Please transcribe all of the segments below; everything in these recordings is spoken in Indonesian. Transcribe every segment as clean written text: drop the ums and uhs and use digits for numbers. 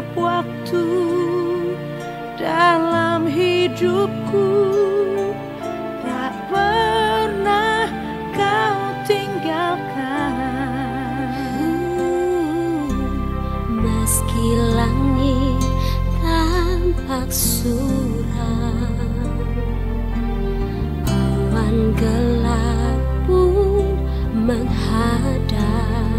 setiap waktu dalam hidupku, tak pernah kau tinggalkan. Meski langit tampak suram, awan gelap pun menghadang,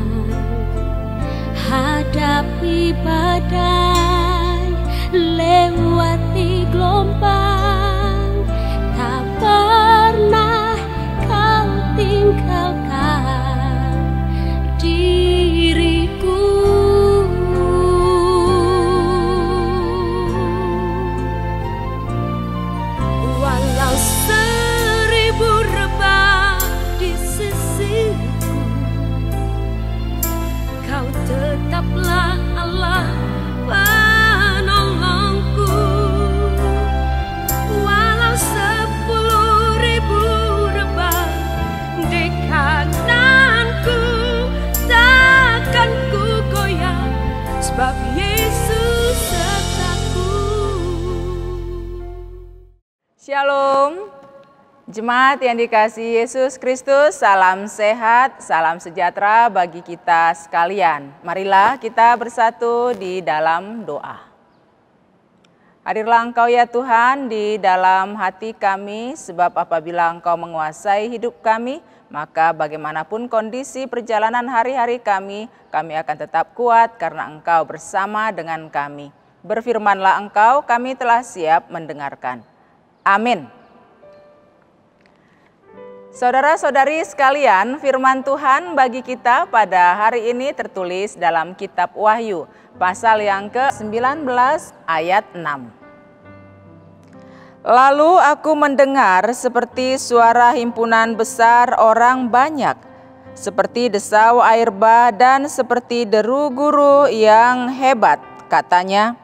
hadapi badai, lewati gelombang, tak pernah kau tinggalkan diriku. Walau 1000 rebah di sisiku, kau tetaplah Allah penolongku. Walau 10.000 rebah di kananku, takkan ku goyah, sebab Yesus sertaku. Shalom, jemaat yang dikasihi Yesus Kristus, salam sehat, salam sejahtera bagi kita sekalian. Marilah kita bersatu di dalam doa. Hadirlah Engkau ya Tuhan di dalam hati kami, sebab apabila Engkau menguasai hidup kami, maka bagaimanapun kondisi perjalanan hari-hari kami akan tetap kuat karena Engkau bersama dengan kami. Berfirmanlah Engkau, kami telah siap mendengarkan. Amin. Saudara-saudari sekalian, firman Tuhan bagi kita pada hari ini tertulis dalam kitab Wahyu, pasal yang ke-19 ayat 6. Lalu aku mendengar seperti suara himpunan besar orang banyak, seperti desau air bah dan seperti deru guru yang hebat. Katanya,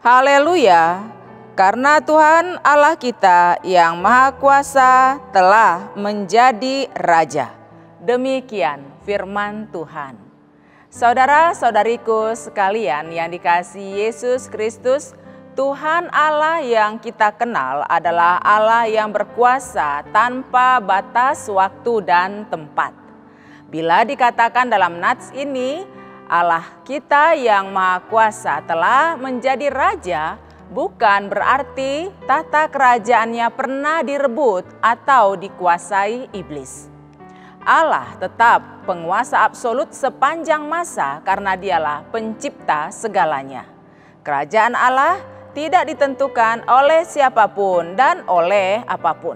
Haleluya! Karena Tuhan Allah kita yang Maha Kuasa telah menjadi Raja. Demikian firman Tuhan. Saudara-saudariku sekalian yang dikasihi Yesus Kristus, Tuhan Allah yang kita kenal adalah Allah yang berkuasa tanpa batas waktu dan tempat. Bila dikatakan dalam nats ini, Allah kita yang Maha Kuasa telah menjadi Raja, bukan berarti tahta kerajaannya pernah direbut atau dikuasai iblis. Allah tetap penguasa absolut sepanjang masa karena Dialah pencipta segalanya. Kerajaan Allah tidak ditentukan oleh siapapun dan oleh apapun.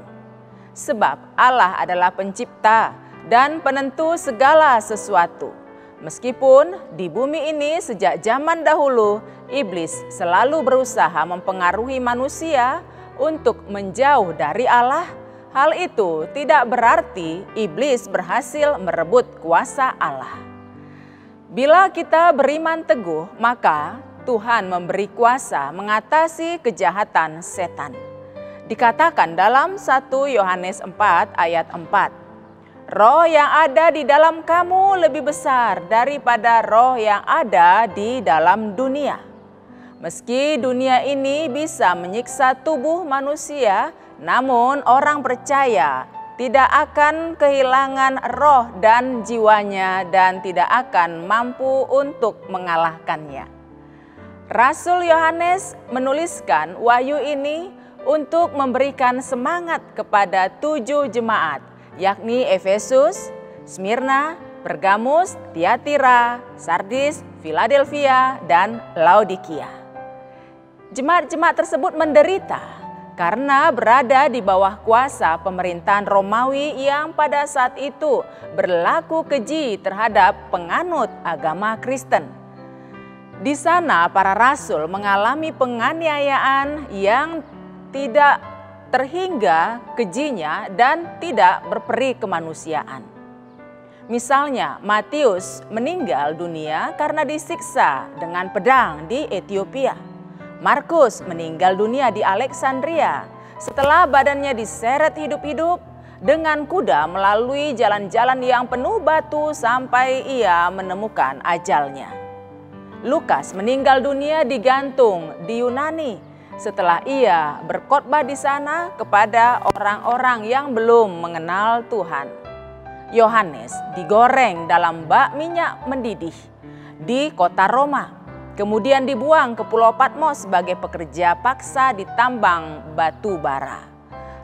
Sebab Allah adalah pencipta dan penentu segala sesuatu. Meskipun di bumi ini sejak zaman dahulu, iblis selalu berusaha mempengaruhi manusia untuk menjauh dari Allah, hal itu tidak berarti iblis berhasil merebut kuasa Allah. Bila kita beriman teguh, maka Tuhan memberi kuasa mengatasi kejahatan setan. Dikatakan dalam 1 Yohanes 4 ayat 4, Roh yang ada di dalam kamu lebih besar daripada roh yang ada di dalam dunia. Meski dunia ini bisa menyiksa tubuh manusia, namun orang percaya tidak akan kehilangan roh dan jiwanya dan tidak akan mampu untuk mengalahkannya. Rasul Yohanes menuliskan wahyu ini untuk memberikan semangat kepada 7 jemaat, yakni Efesus, Smyrna, Pergamus, Tiatira, Sardis, Philadelphia, dan Laodikia. Jemaat-jemaat tersebut menderita karena berada di bawah kuasa pemerintahan Romawi yang pada saat itu berlaku keji terhadap penganut agama Kristen. Di sana para rasul mengalami penganiayaan yang tidak terhingga kejinya dan tidak berperi kemanusiaan. Misalnya, Matius meninggal dunia karena disiksa dengan pedang di Ethiopia. Markus meninggal dunia di Alexandria setelah badannya diseret hidup-hidup dengan kuda melalui jalan-jalan yang penuh batu sampai ia menemukan ajalnya. Lukas meninggal dunia digantung di Yunani setelah ia berkhotbah di sana kepada orang-orang yang belum mengenal Tuhan. Yohanes digoreng dalam bak minyak mendidih di kota Roma, kemudian dibuang ke Pulau Patmos sebagai pekerja paksa di tambang batu bara.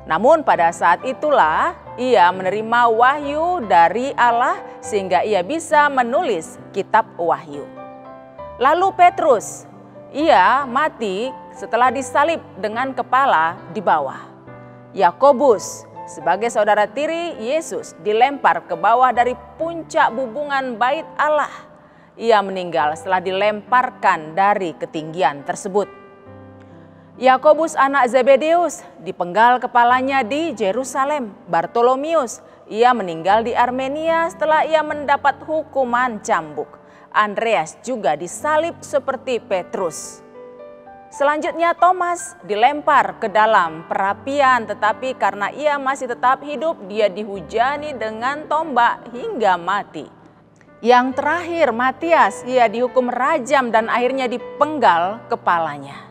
Namun pada saat itulah ia menerima wahyu dari Allah sehingga ia bisa menulis kitab Wahyu. Lalu Petrus, ia mati setelah disalib dengan kepala di bawah. Yakobus sebagai saudara tiri Yesus dilempar ke bawah dari puncak bubungan bait Allah. Ia meninggal setelah dilemparkan dari ketinggian tersebut. Yakobus anak Zebedeus dipenggal kepalanya di Yerusalem. Bartolomeus, ia meninggal di Armenia setelah ia mendapat hukuman cambuk. Andreas juga disalib seperti Petrus. Selanjutnya Thomas dilempar ke dalam perapian, tetapi karena ia masih tetap hidup, dia dihujani dengan tombak hingga mati. Yang terakhir Matias, ia dihukum rajam dan akhirnya dipenggal kepalanya.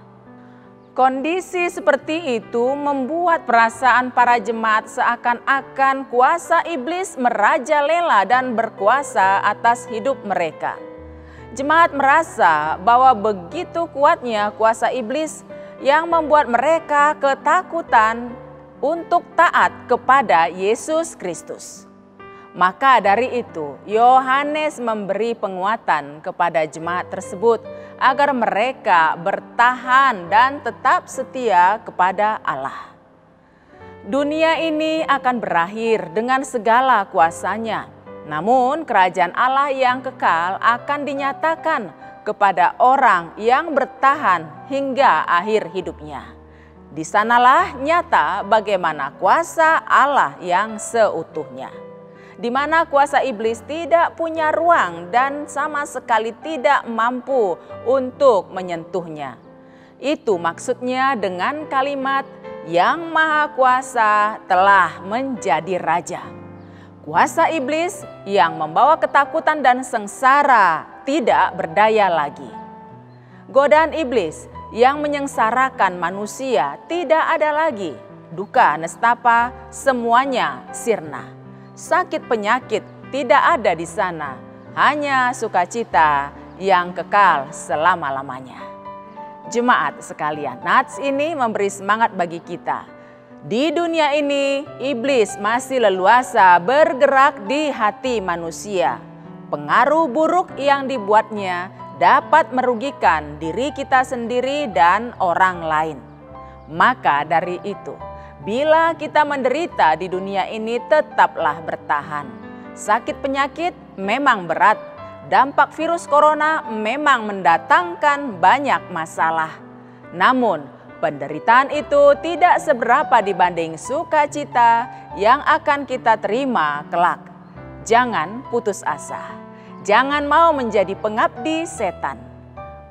Kondisi seperti itu membuat perasaan para jemaat seakan-akan kuasa iblis merajalela dan berkuasa atas hidup mereka. Jemaat merasa bahwa begitu kuatnya kuasa iblis yang membuat mereka ketakutan untuk taat kepada Yesus Kristus. Maka dari itu Yohanes memberi penguatan kepada jemaat tersebut agar mereka bertahan dan tetap setia kepada Allah. Dunia ini akan berakhir dengan segala kuasanya. Namun kerajaan Allah yang kekal akan dinyatakan kepada orang yang bertahan hingga akhir hidupnya. Di sanalah nyata bagaimana kuasa Allah yang seutuhnya, di mana kuasa iblis tidak punya ruang dan sama sekali tidak mampu untuk menyentuhnya. Itu maksudnya dengan kalimat yang maha kuasa telah menjadi raja. Kuasa iblis yang membawa ketakutan dan sengsara tidak berdaya lagi. Godaan iblis yang menyengsarakan manusia tidak ada lagi. Duka, nestapa, semuanya sirna. Sakit penyakit tidak ada di sana. Hanya sukacita yang kekal selama-lamanya. Jemaat sekalian, nats ini memberi semangat bagi kita. Di dunia ini, iblis masih leluasa bergerak di hati manusia. Pengaruh buruk yang dibuatnya dapat merugikan diri kita sendiri dan orang lain. Maka dari itu, bila kita menderita di dunia ini, tetaplah bertahan. Sakit penyakit memang berat. Dampak virus corona memang mendatangkan banyak masalah. Namun, penderitaan itu tidak seberapa dibanding sukacita yang akan kita terima kelak. Jangan putus asa. Jangan mau menjadi pengabdi setan,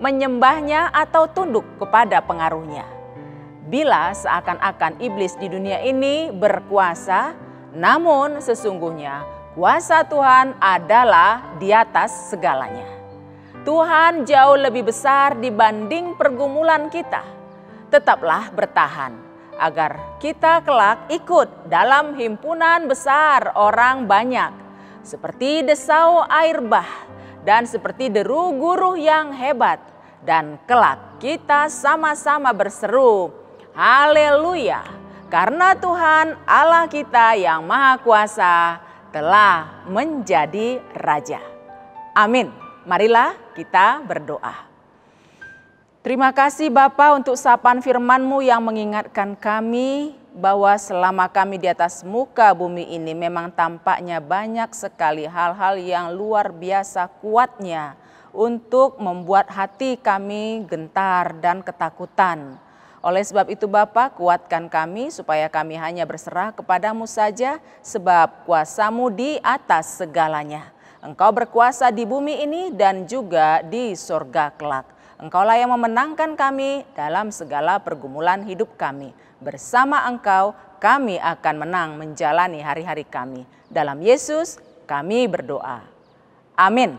menyembahnya atau tunduk kepada pengaruhnya. Bila seakan-akan iblis di dunia ini berkuasa, namun sesungguhnya kuasa Tuhan adalah di atas segalanya. Tuhan jauh lebih besar dibanding pergumulan kita. Tetaplah bertahan agar kita kelak ikut dalam himpunan besar orang banyak, seperti desau air bah dan seperti deru guru yang hebat, dan kelak kita sama-sama berseru, haleluya, karena Tuhan Allah kita yang maha kuasa telah menjadi Raja. Amin. Marilah kita berdoa. Terima kasih Bapa untuk sapaan firman-Mu yang mengingatkan kami bahwa selama kami di atas muka bumi ini memang tampaknya banyak sekali hal-hal yang luar biasa kuatnya untuk membuat hati kami gentar dan ketakutan. Oleh sebab itu Bapa, kuatkan kami supaya kami hanya berserah kepada-Mu saja sebab kuasa-Mu di atas segalanya. Engkau berkuasa di bumi ini dan juga di sorga kelak. Engkaulah yang memenangkan kami dalam segala pergumulan hidup kami. Bersama Engkau kami akan menang menjalani hari-hari kami. Dalam Yesus kami berdoa. Amin.